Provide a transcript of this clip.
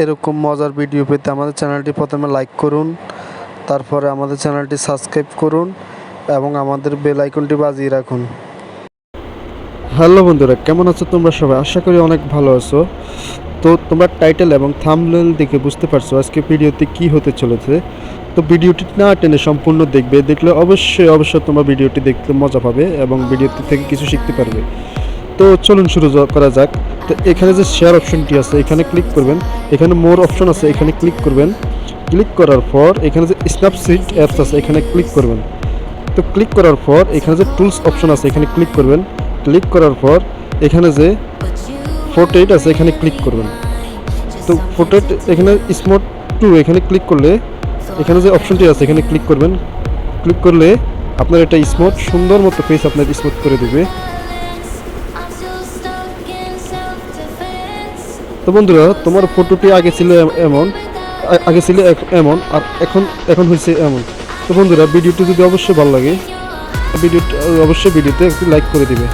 এরকম মজার ভিডিও পেতে আমাদের চ্যানেলটি প্রথমে লাইক করুন, তারপরে আমাদের চ্যানেলটি সাবস্ক্রাইব করুন এবং আমাদের বেল আইকনটি বাজিয়ে রাখুন। হ্যালো বন্ধুরা, কেমন আছো তোমরা সবাই? আশা করি অনেক ভালো আছো। তো তোমরা টাইটেল এবং থাম্বনেল দেখে বুঝতে পারছো আজকে ভিডিওতে কি হতে চলেছে। তো ভিডিওটি না টেনে সম্পূর্ণ দেখলে অবশ্যই তোমরা ভিডিওটি দেখতে মজা পাবে এবং ভিডিওটি থেকে কিছু শিখতে পারবে। তো চলুন শুরু করা যাক। তো এখানে যে শেয়ার অপশনটি আছে এখানে ক্লিক করবেন, এখানে মোর অপশন আছে এখানে ক্লিক করবেন। ক্লিক করার পর এখানে যে স্ন্যাপসিট অ্যাপস আছে এখানে ক্লিক করবেন। তো ক্লিক করার পর এখানে যে টুলস অপশন আছে এখানে ক্লিক করবেন। ক্লিক করার পর এখানে যে ফোর্ট্রেট আছে এখানে ক্লিক করবেন। তো ফোর্ট্রেট এখানে স্মার্ট 2 এখানে ক্লিক করলে এখানে যে অপশনটি আছে এখানে ক্লিক করবেন। ক্লিক করলে আপনার এটা স্মার্ট সুন্দর মতো ফেস আপনার স্মার্ট করে দেবে। তো বন্ধুরা, তোমার ফটোটি আগে ছিল এমন আর এখন হয়েছে এমন। তো বন্ধুরা, ভিডিওটি যদি অবশ্যই ভালো লাগে ভিডিওতে একটি লাইক করে দিবে।